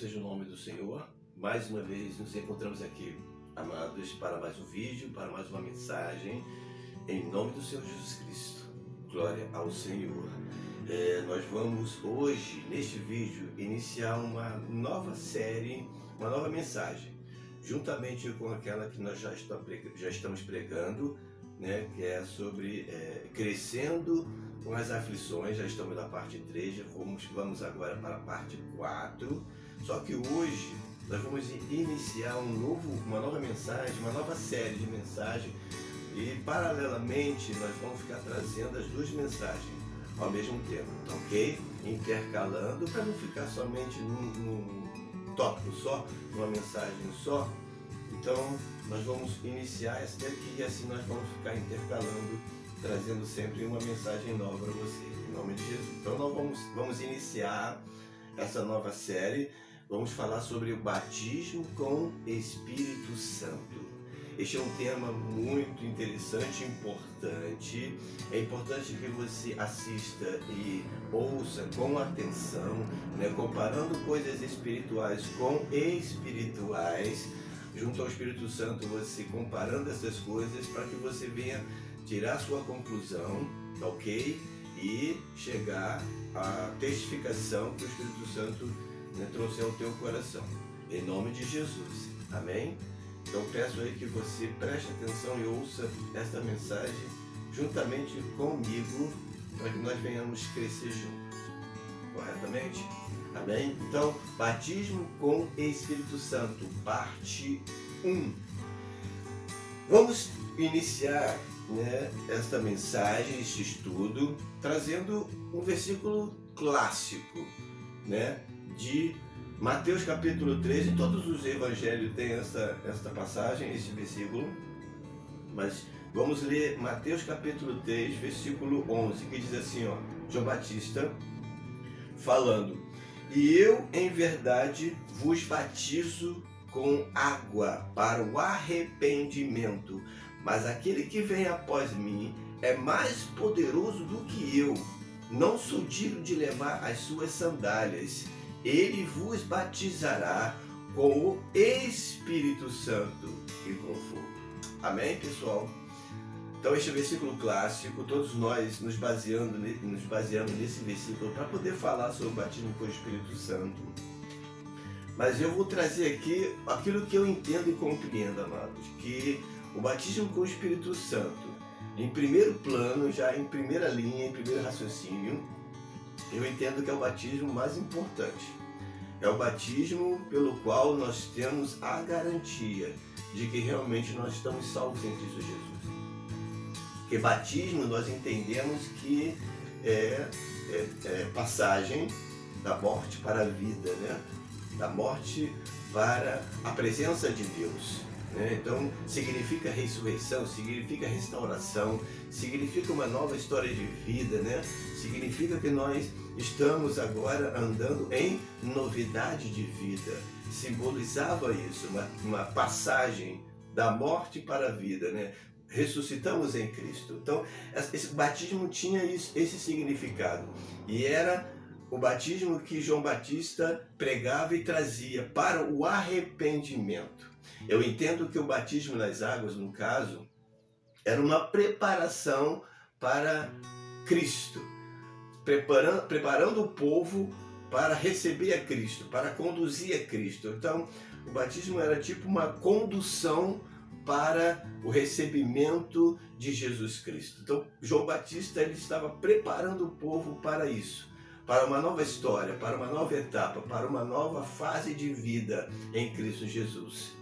seja o nome do Senhor. Mais uma vez nos encontramos aqui, amados, para mais um vídeo, para mais uma mensagem, em nome do Senhor Jesus Cristo. Glória ao Senhor. Nós vamos hoje, neste vídeo, iniciar uma nova série, uma nova mensagem, juntamente com aquela que nós já estamos pregando, né, que é sobre crescendo com as aflições. Já estamos na parte 3, vamos agora para a parte 4. Só que hoje nós vamos iniciar uma nova mensagem, uma nova série de mensagens, e paralelamente nós vamos ficar trazendo as duas mensagens ao mesmo tempo, ok? Intercalando, para não ficar somente num tópico só, numa mensagem só. Então nós vamos iniciar essa daqui e assim nós vamos ficar intercalando, trazendo sempre uma mensagem nova para você, em nome de Jesus. Então nós vamos iniciar essa nova série. Vamos falar sobre o batismo com Espírito Santo. Este é um tema muito interessante e importante. É importante que você assista e ouça com atenção, né, comparando coisas espirituais com espirituais, junto ao Espírito Santo, você comparando essas coisas para que você venha tirar sua conclusão, ok? E chegar à testificação que o Espírito Santo, né, trouxe ao teu coração, em nome de Jesus, amém? Então peço aí que você preste atenção e ouça esta mensagem juntamente comigo, para que nós venhamos crescer juntos, corretamente? Amém? Então, batismo com Espírito Santo, parte 1. Vamos iniciar, né, esta mensagem, este estudo, trazendo um versículo clássico, né, de Mateus capítulo 13. Todos os evangelhos têm esta passagem, esse versículo, mas vamos ler Mateus capítulo 3, versículo 11, que diz assim, ó, João Batista falando: "E eu, em verdade, vos batizo com água para o arrependimento, mas aquele que vem após mim é mais poderoso do que eu. Não sou digno de levar as suas sandálias. Ele vos batizará com o Espírito Santo e com fogo." Amém, pessoal? Então este versículo clássico, todos nós nos baseamos nesse versículo para poder falar sobre o batismo com o Espírito Santo. Mas eu vou trazer aqui aquilo que eu entendo e compreendo, amados, que o batismo com o Espírito Santo, em primeiro plano, já em primeira linha, em primeiro raciocínio, eu entendo que é o batismo mais importante. É o batismo pelo qual nós temos a garantia de que realmente nós estamos salvos em Cristo Jesus. Porque batismo nós entendemos que é passagem da morte para a vida, né? Da morte para a presença de Deus, né? Então significa ressurreição, significa restauração, significa uma nova história de vida, né? Significa que nós estamos agora andando em novidade de vida. Simbolizava isso, uma passagem da morte para a vida, né? Ressuscitamos em Cristo. Então esse batismo tinha esse significado, e era o batismo que João Batista pregava e trazia para o arrependimento. Eu entendo que o batismo nas águas, no caso, era uma preparação para Cristo, preparando o povo para receber a Cristo, para conduzir a Cristo. Então, o batismo era tipo uma condução para o recebimento de Jesus Cristo. Então, João Batista, ele estava preparando o povo para isso, para uma nova história, para uma nova etapa, para uma nova fase de vida em Cristo Jesus.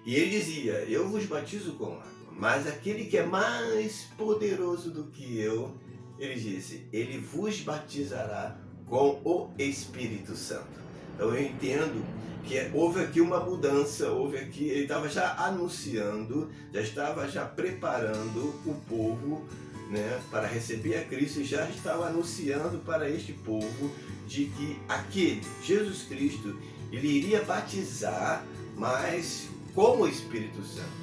E ele dizia: "Eu vos batizo com água, mas aquele que é mais poderoso do que eu," ele disse, "ele vos batizará com o Espírito Santo." Então eu entendo que houve aqui uma mudança, ele estava já anunciando, já estava preparando o povo, né, para receber a Cristo, e já estava anunciando para este povo de que aquele, Jesus Cristo, ele iria batizar, mas com o Espírito Santo.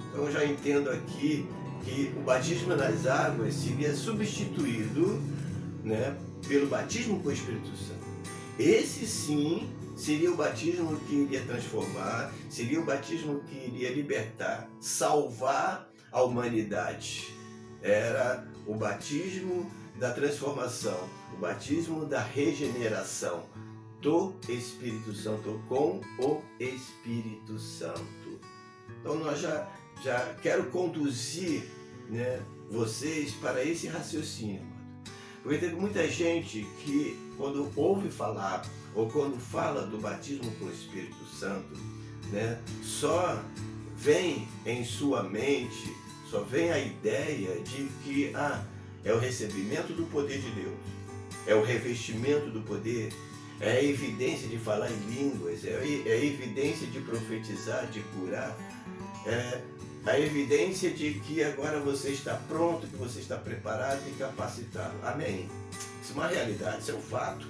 Então eu já entendo aqui que o batismo nas águas seria substituído, né, pelo batismo com o Espírito Santo. esse sim seria o batismo que iria transformar, seria o batismo que iria libertar, salvar a humanidade. Era o batismo da transformação, o batismo da regeneração do Espírito Santo, com o Espírito Santo. Então nós já quero conduzir, né, vocês para esse raciocínio. Porque tem muita gente que, quando ouve falar ou quando fala do batismo com o Espírito Santo, né, só vem em sua mente, só vem a ideia de que é o recebimento do poder de Deus, é o revestimento do poder, é a evidência de falar em línguas, é a evidência de profetizar, de curar, é a evidência de que agora você está pronto, que você está preparado e capacitado. Amém? Isso é uma realidade, isso é um fato.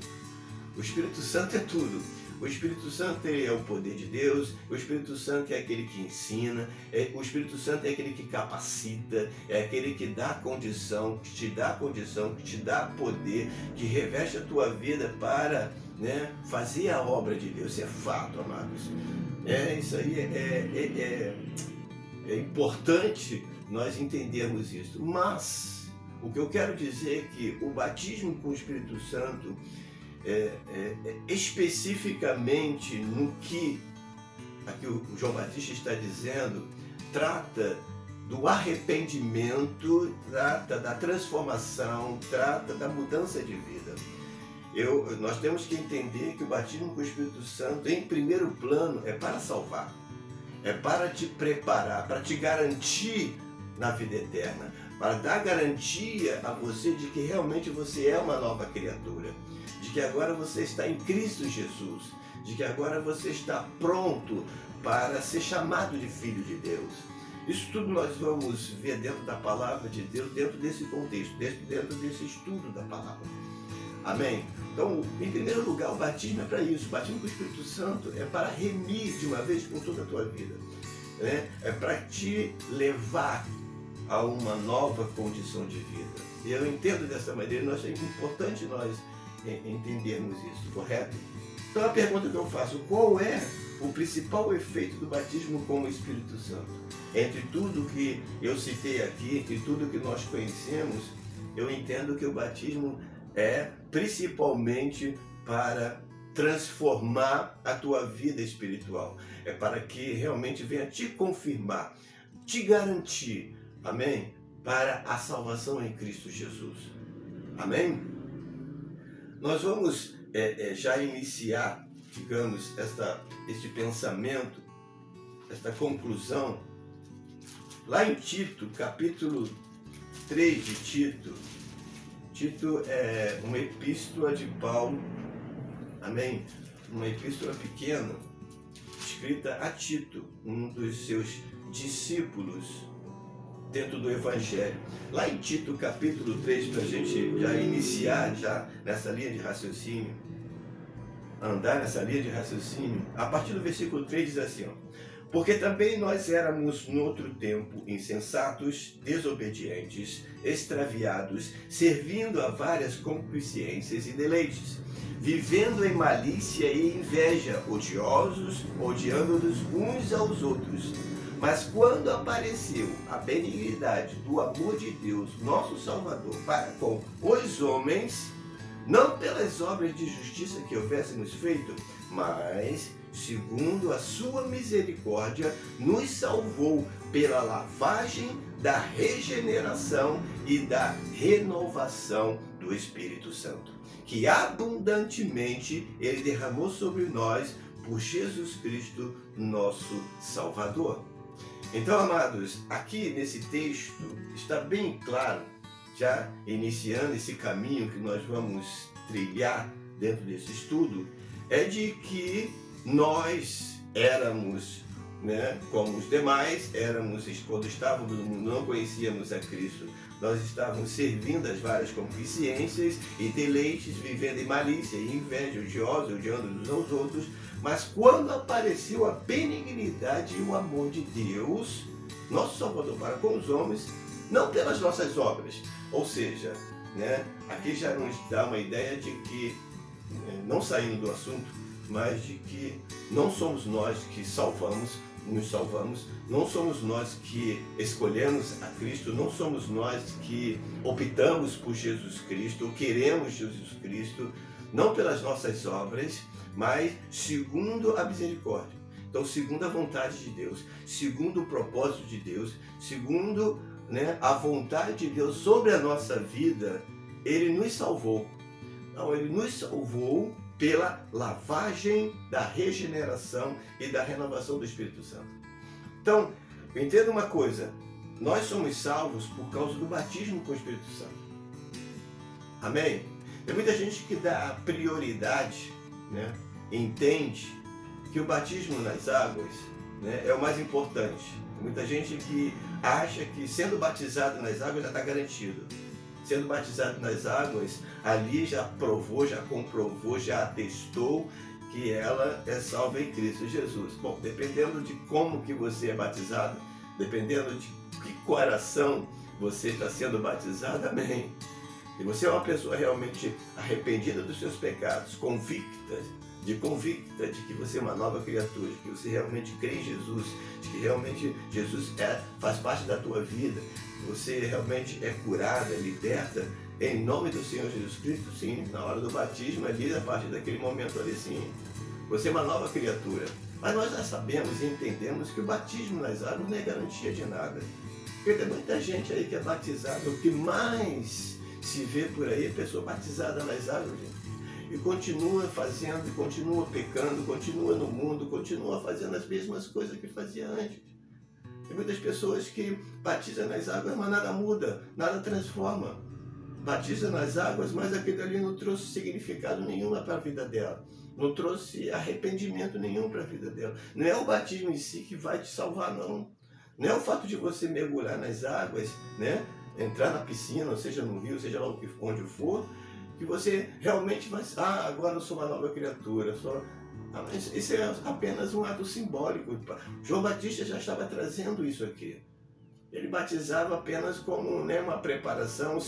O Espírito Santo é tudo. O Espírito Santo é o poder de Deus, o Espírito Santo é aquele que ensina, o Espírito Santo é aquele que capacita, é aquele que dá condição, que te dá condição, que te dá poder, que reveste a tua vida para, né, fazer a obra de Deus. Isso é fato, amados. Isso aí é importante nós entendermos isso. Mas o que eu quero dizer é que o batismo com o Espírito Santo, especificamente no que aqui o João Batista está dizendo, trata do arrependimento, trata da transformação, trata da mudança de vida. Nós temos que entender que o batismo com o Espírito Santo, em primeiro plano, é para salvar, é para te preparar, para te garantir na vida eterna, para dar garantia a você de que realmente você é uma nova criatura, de que agora você está em Cristo Jesus, de que agora você está pronto para ser chamado de filho de Deus. Isso tudo nós vamos ver dentro da palavra de Deus, dentro desse contexto, dentro desse estudo da palavra. Amém? Então, em primeiro lugar, o batismo é para isso. O batismo com o Espírito Santo é para remir de uma vez por toda a tua vida, né? É para te levar a uma nova condição de vida. E eu entendo dessa maneira, nós é importante nós entendermos isso, correto? Então a pergunta que eu faço: qual é o principal efeito do batismo com o Espírito Santo? Entre tudo que eu citei aqui, entre tudo que nós conhecemos, eu entendo que o batismo é principalmente para transformar a tua vida espiritual. É para que realmente venha te confirmar, te garantir, amém? Para a salvação em Cristo Jesus. Amém? Nós vamos já iniciar, digamos, este pensamento, esta conclusão, lá em Tito, capítulo 3 de Tito. Tito é uma epístola de Paulo, amém? Uma epístola pequena, escrita a Tito, um dos seus discípulos dentro do Evangelho. Lá em Tito, capítulo 3, para a gente já iniciar já nessa linha de raciocínio, andar nessa linha de raciocínio, a partir do versículo 3 diz assim, porque também nós éramos no outro tempo insensatos, desobedientes, extraviados, servindo a várias concupiscências e deleites, vivendo em malícia e inveja, odiosos, odiando-nos uns aos outros. Mas quando apareceu a benignidade do amor de Deus, nosso Salvador, para com os homens, não pelas obras de justiça que houvéssemos feito, mas segundo a sua misericórdia, nos salvou pela lavagem da regeneração e da renovação do Espírito Santo, que abundantemente Ele derramou sobre nós por Jesus Cristo, nosso Salvador. Então, amados, aqui nesse texto está bem claro, já iniciando esse caminho que nós vamos trilhar dentro desse estudo, é de que nós éramos, né, como os demais, quando estávamos no mundo, não conhecíamos a Cristo, nós estávamos servindo as várias concupiscências e deleites, vivendo em malícia e inveja, odiosos, odiando uns aos outros, mas quando apareceu a benignidade e o amor de Deus, nosso Salvador para com os homens, não pelas nossas obras, ou seja, né, aqui já nos dá uma ideia de que não saindo do assunto, mas de que não somos nós que nos salvamos, não somos nós que escolhemos a Cristo, não somos nós que optamos por Jesus Cristo, ou queremos Jesus Cristo, não pelas nossas obras, mas segundo a misericórdia. Então, segundo a vontade de Deus, segundo o propósito de Deus, segundo, a vontade de Deus sobre a nossa vida, Ele nos salvou. Não, Ele nos salvou pela lavagem da regeneração e da renovação do Espírito Santo. Então, entenda uma coisa, nós somos salvos por causa do batismo com o Espírito Santo. Amém? Tem muita gente que dá prioridade, entende que o batismo nas águas, é o mais importante. Tem muita gente que acha que sendo batizado nas águas já está garantido. Sendo batizado nas águas, ali já provou, já comprovou, já atestou que ela é salva em Cristo Jesus. Bom, dependendo de como que você é batizado, dependendo de que coração você está sendo batizado, amém. E você é uma pessoa realmente arrependida dos seus pecados, convicta de que você é uma nova criatura, de que você realmente crê em Jesus, de que realmente Jesus faz parte da tua vida, você realmente é curada, liberta, em nome do Senhor Jesus Cristo, sim, na hora do batismo, ali, a partir daquele momento ali, sim, você é uma nova criatura. Mas nós já sabemos e entendemos que o batismo nas águas não é garantia de nada. Porque tem muita gente aí que é batizada, o que mais se vê por aí é pessoa batizada nas águas, gente. E continua fazendo, continua pecando, continua no mundo, continua fazendo as mesmas coisas que fazia antes. Tem muitas pessoas que batizam nas águas, mas nada muda, nada transforma. Batiza nas águas, mas aquilo ali não trouxe significado nenhum para a vida dela. Não trouxe arrependimento nenhum para a vida dela. Não é o batismo em si que vai te salvar, não. Não é o fato de você mergulhar nas águas, entrar na piscina, ou seja no rio, seja lá onde for, que você realmente vai... agora eu sou uma nova criatura. Mas isso é apenas um ato simbólico. João Batista já estava trazendo isso aqui. Ele batizava apenas como uma preparação,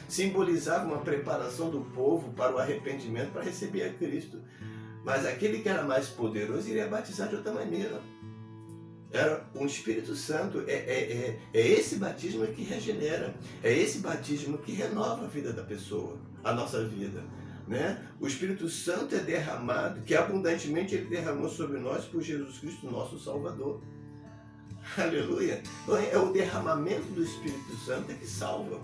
simbolizava uma preparação do povo para o arrependimento, para receber a Cristo. Mas aquele que era mais poderoso iria batizar de outra maneira. Era um Espírito Santo, é esse batismo que regenera, é esse batismo que renova a vida da pessoa, a nossa vida. O Espírito Santo é derramado, que abundantemente Ele derramou sobre nós por Jesus Cristo, nosso Salvador. Aleluia! Então é o derramamento do Espírito Santo que salva.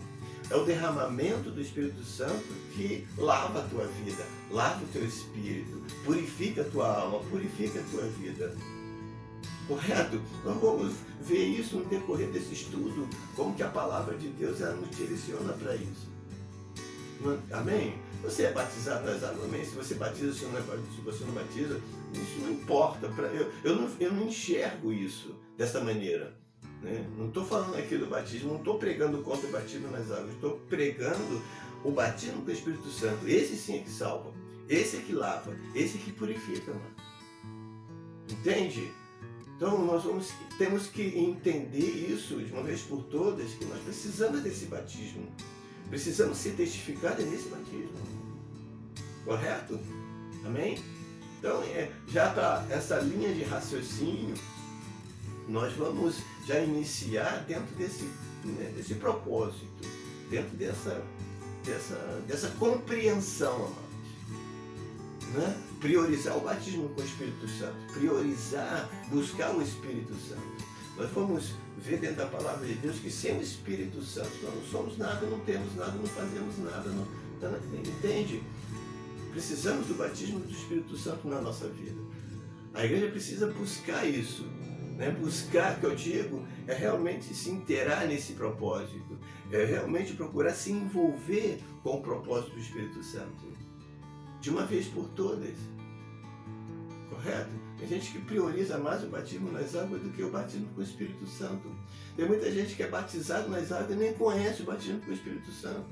É o derramamento do Espírito Santo que lava a tua vida, lava o teu espírito, purifica a tua alma, purifica a tua vida. Correto? Nós vamos ver isso no decorrer desse estudo, como que a palavra de Deus ela nos direciona para isso. Amém? Você é batizado nas águas, amém? Se você batiza, se você não batiza, isso não importa. Eu não enxergo isso dessa maneira. Não estou falando aqui do batismo, não estou pregando contra o batismo nas águas, estou pregando o batismo com o Espírito Santo. Esse sim é que salva, esse é que lava, esse é que purifica, mano. Entende? Então nós temos que entender isso de uma vez por todas, que nós precisamos desse batismo. Precisamos ser testificados nesse batismo. Correto? Amém? Então, já está essa linha de raciocínio, nós vamos já iniciar dentro desse propósito, dentro dessa compreensão, amados. Priorizar o batismo com o Espírito Santo, priorizar, buscar o Espírito Santo. Nós vamos ver dentro da palavra de Deus que sem o Espírito Santo nós não somos nada, não temos nada, não fazemos nada, entende? Precisamos do batismo do Espírito Santo na nossa vida. A igreja precisa buscar isso. Buscar, que eu digo, é realmente se inteirar nesse propósito, é realmente procurar se envolver com o propósito do Espírito Santo, de uma vez por todas. Correto? Tem gente que prioriza mais o batismo nas águas do que o batismo com o Espírito Santo. Tem muita gente que é batizado nas águas e nem conhece o batismo com o Espírito Santo.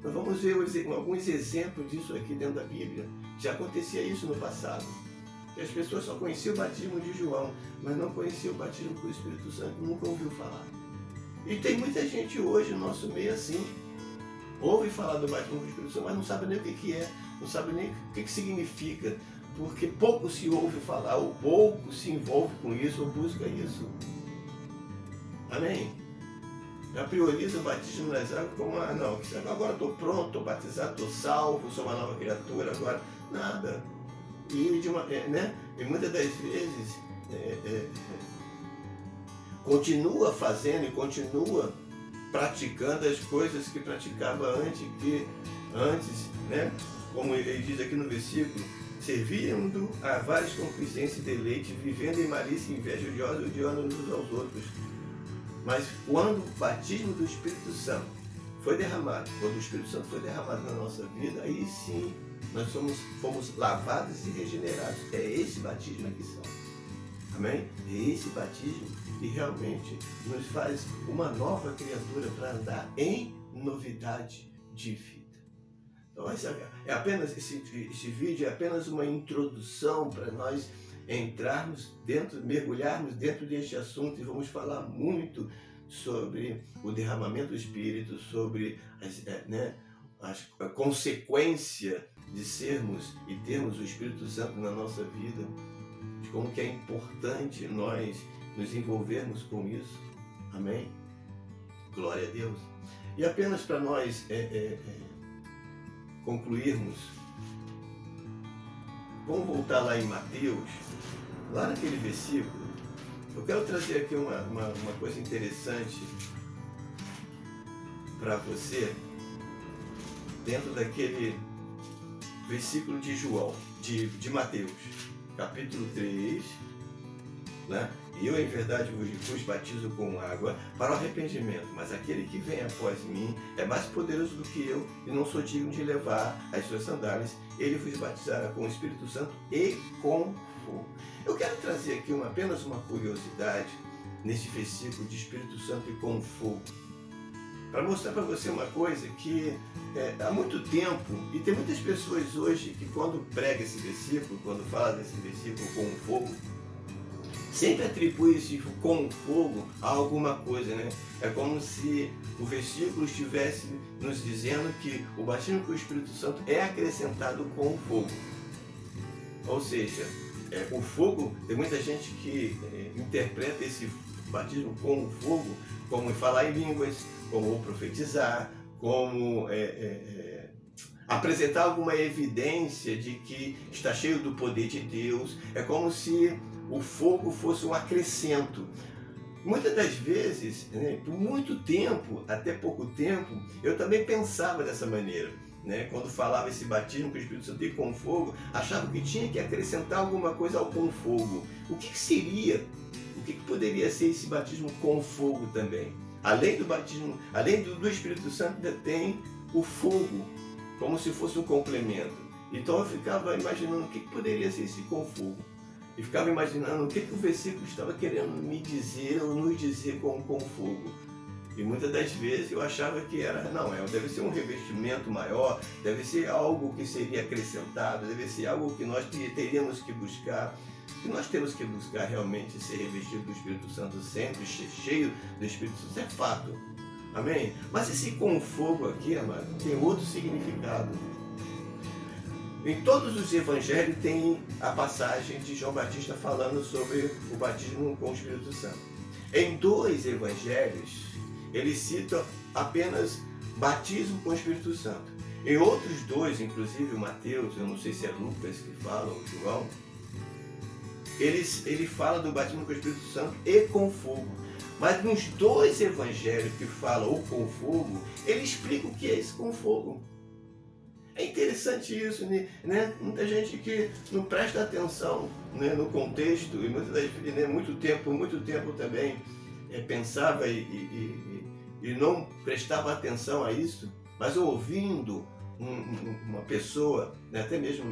Nós vamos ver alguns exemplos disso aqui dentro da Bíblia. Já acontecia isso no passado. Que as pessoas só conheciam o batismo de João, mas não conheciam o batismo com o Espírito Santo, nunca ouviu falar. E tem muita gente hoje no nosso meio assim. Ouve falar do batismo com o Espírito Santo, mas não sabe nem o que é. não sabe nem o que significa, porque pouco se ouve falar, ou pouco se envolve com isso, ou busca isso. Amém? Já prioriza o batismo nas águas como, não, agora estou pronto, estou batizado, estou salvo, sou uma nova criatura, agora nada. E muitas das vezes continua fazendo e continua praticando as coisas que praticava antes, né? Como ele diz aqui no versículo, servindo a vários concupiscência e deleite, vivendo em malícia e inveja odiosa, odiando uns aos outros. Mas quando o batismo do Espírito Santo foi derramado, quando o Espírito Santo foi derramado na nossa vida, aí sim nós fomos lavados e regenerados. É esse batismo aqui são. Amém? É esse batismo que realmente nos faz uma nova criatura para andar em novidade de vida. Então esse vídeo é apenas uma introdução para nós mergulharmos dentro deste assunto, e vamos falar muito sobre o derramamento do Espírito, sobre a consequência de sermos e termos o Espírito Santo na nossa vida, de como que é importante nós nos envolvermos com isso. Amém? Glória a Deus. E apenas para nós concluirmos, vamos voltar lá em Mateus, lá naquele versículo. Eu quero trazer aqui uma coisa interessante para você, dentro daquele versículo de João, de Mateus, capítulo 3, né? E eu, em verdade, vos batizo com água para o arrependimento, mas aquele que vem após mim é mais poderoso do que eu, e não sou digno de levar as suas sandálias. Ele vos batizará com o Espírito Santo e com fogo. Eu quero trazer aqui apenas uma curiosidade neste versículo de Espírito Santo e com fogo, para mostrar para você uma coisa que há muito tempo, e tem muitas pessoas hoje que quando prega esse versículo, quando fala desse versículo com fogo, sempre atribui esse com fogo a alguma coisa, né? É como se o versículo estivesse nos dizendo que o batismo com o Espírito Santo é acrescentado com o fogo. Ou seja, o fogo, tem muita gente que interpreta esse batismo com o fogo como falar em línguas, como profetizar, como apresentar alguma evidência de que está cheio do poder de Deus. É como se o fogo fosse um acrescento. Muitas das vezes, por muito tempo, até pouco tempo, eu também pensava dessa maneira. Quando falava esse batismo com o Espírito Santo e com fogo, achava que tinha que acrescentar alguma coisa ao com fogo. O que seria? O que poderia ser esse batismo com fogo também? Além do batismo, além do Espírito Santo, ainda tem o fogo, como se fosse um complemento. Então eu ficava imaginando o que poderia ser esse com fogo. E ficava imaginando o que o versículo estava querendo me dizer ou nos dizer com fogo. E muitas das vezes eu achava que deve ser um revestimento maior, deve ser algo que seria acrescentado, deve ser algo que nós teríamos que buscar. Que nós temos que buscar realmente ser revestido do Espírito Santo sempre, cheio do Espírito Santo, isso é fato. Amém? Mas esse com fogo aqui, amado, tem outro significado. Em todos os evangelhos tem a passagem de João Batista falando sobre o batismo com o Espírito Santo. Em 2 evangelhos, ele cita apenas batismo com o Espírito Santo. Em outros 2, inclusive o Mateus, eu não sei se é Lucas que fala ou João, ele fala do batismo com o Espírito Santo e com fogo. Mas nos 2 evangelhos que falam o com fogo, ele explica o que é esse com fogo. É interessante isso, né? Muita gente que não presta atenção, né, no contexto, e muitas das vezes, por muito tempo também pensava e não prestava atenção a isso, mas ouvindo uma pessoa, né, até mesmo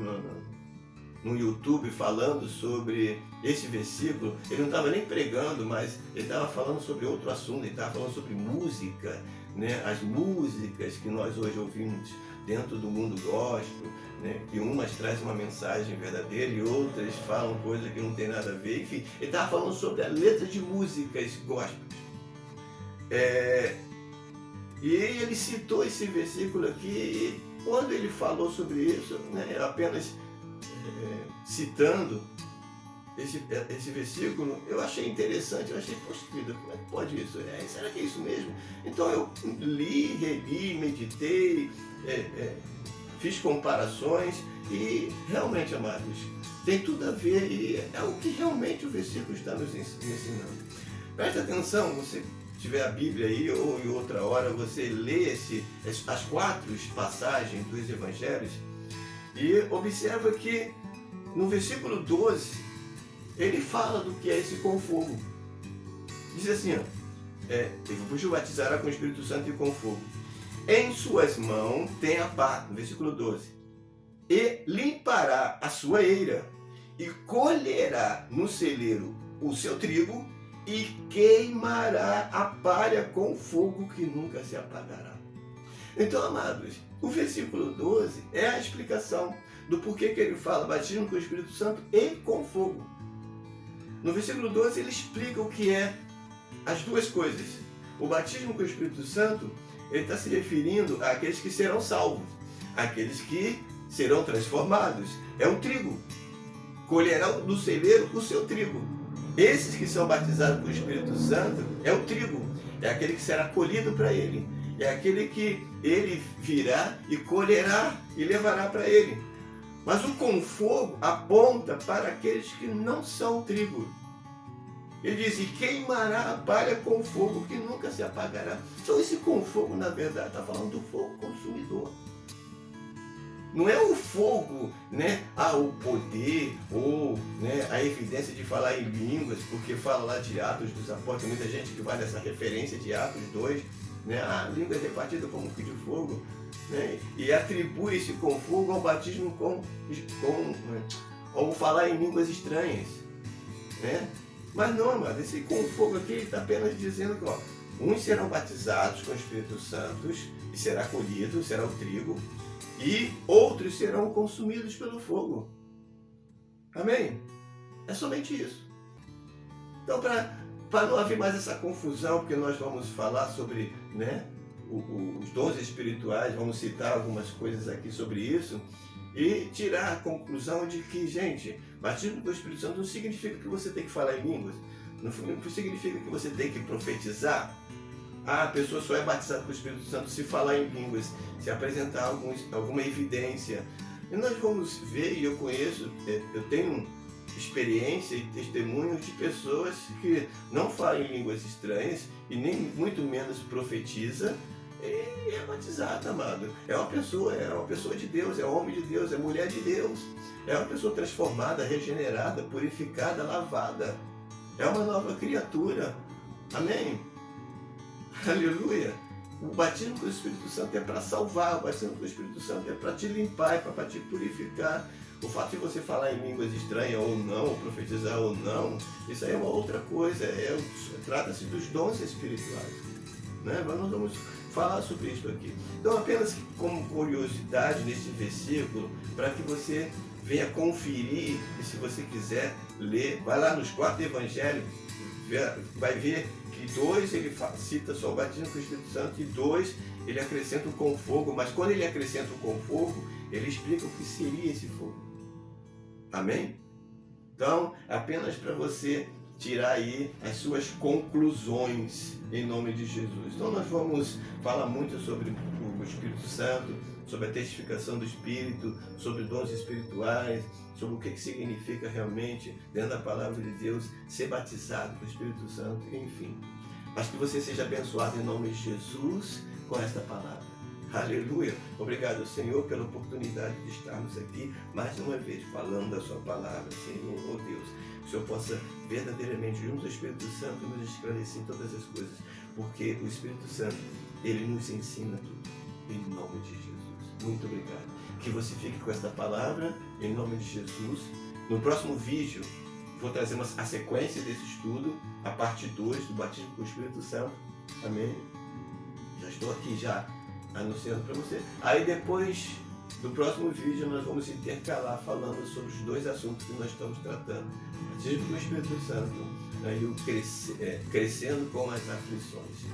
no YouTube, falando sobre esse versículo, ele não estava nem pregando, mas ele estava falando sobre outro assunto, ele estava falando sobre música, né, as músicas que nós hoje ouvimos dentro do mundo gospel, né, que umas trazem uma mensagem verdadeira e outras falam coisas que não tem nada a ver. Enfim, ele estava falando sobre a letra de músicas gospel. E ele citou esse versículo aqui, quando ele falou sobre isso, né, apenas citando esse versículo, eu achei interessante, eu achei, poxa vida, como é que pode isso? Será que é isso mesmo? Então eu li, reli, meditei, fiz comparações e realmente, amados, tem tudo a ver e é o que realmente o versículo está nos ensinando. Preste atenção, você tiver a Bíblia aí ou em outra hora você lê as 4 passagens dos evangelhos e observa que no versículo 12 ele fala do que é esse com fogo. Diz assim, ele vos batizará com o Espírito Santo e com fogo. Em suas mãos tem a pá, no versículo 12, e limpará a sua eira e colherá no celeiro o seu trigo e queimará a palha com fogo que nunca se apagará. Então, amados, o versículo 12 é a explicação do porquê que ele fala batismo com o Espírito Santo e com fogo. No versículo 12 ele explica o que é as duas coisas. O batismo com o Espírito Santo, ele está se referindo àqueles que serão salvos, àqueles que serão transformados. É o trigo. Colherão no celeiro o seu trigo. Esses que são batizados com o Espírito Santo é o trigo, é aquele que será colhido para ele, é aquele que ele virá e colherá e levará para ele. Mas o com fogo aponta para aqueles que não são trigo. Ele diz, e queimará a palha com fogo que nunca se apagará. Então esse com fogo, na verdade, está falando do fogo consumidor. Não é o fogo, né, o poder ou, né, a evidência de falar em línguas, porque fala lá de Atos dos Apóstolos, tem muita gente que vai nessa referência de Atos 2, né, a língua é repartida como de fogo, né, e atribui esse com fogo ao batismo ou falar em línguas estranhas, né? Mas não, amado, esse com fogo aqui está apenas dizendo que uns serão batizados com o Espírito Santo e será colhido, será o trigo, e outros serão consumidos pelo fogo. Amém? É somente isso. Então, para não haver mais essa confusão, porque nós vamos falar sobre, né, os dons espirituais, vamos citar algumas coisas aqui sobre isso, e tirar a conclusão de que, gente, batismo com o Espírito Santo não significa que você tem que falar em línguas, não significa que você tem que profetizar. A pessoa só é batizada com o Espírito Santo se falar em línguas, se apresentar alguma evidência. E nós vamos ver, e eu conheço, eu tenho experiência e testemunhos de pessoas que não falam em línguas estranhas e nem muito menos profetiza e é batizada, amado. É uma pessoa de Deus, é homem de Deus, é mulher de Deus. É uma pessoa transformada, regenerada, purificada, lavada. É uma nova criatura. Amém? Aleluia! O batismo com o Espírito Santo é para salvar, o batismo com o Espírito Santo é para te limpar, é para te purificar. O fato de você falar em línguas estranhas ou não, ou profetizar ou não, isso aí é uma outra coisa, trata-se dos dons espirituais, né? Mas nós vamos falar sobre isso aqui. Então, apenas como curiosidade nesse versículo, para que você venha conferir, e se você quiser ler, vai lá nos 4 evangelhos, vai ver que 2 ele cita só o batismo com o Espírito Santo e 2 ele acrescenta o com fogo, mas quando ele acrescenta o com fogo, ele explica o que seria esse fogo. Amém? Então, apenas para você tirar aí as suas conclusões em nome de Jesus. Então nós vamos falar muito sobre o Espírito Santo, sobre a testificação do Espírito, sobre dons espirituais, sobre o que significa realmente, dentro da palavra de Deus, ser batizado com o Espírito Santo, enfim. Mas que você seja abençoado em nome de Jesus com esta palavra. Aleluia! Obrigado, Senhor, pela oportunidade de estarmos aqui mais uma vez falando da sua palavra, Senhor, oh Deus. Que o Senhor possa verdadeiramente, junto ao Espírito Santo, nos esclarecer todas as coisas, porque o Espírito Santo, ele nos ensina tudo, em nome de Jesus. Muito obrigado. Que você fique com esta palavra, em nome de Jesus. No próximo vídeo, vou trazer a sequência desse estudo, a parte 2 do batismo com o Espírito Santo. Amém? Já estou aqui já anunciando para você. Aí depois do próximo vídeo nós vamos intercalar falando sobre os 2 assuntos que nós estamos tratando. Batismo com o Espírito Santo, né, e o crescendo com as aflições.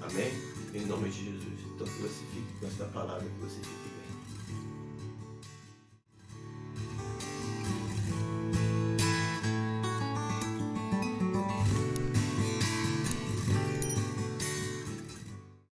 Amém? Em nome de Jesus. Então que você fique com esta palavra, que você fique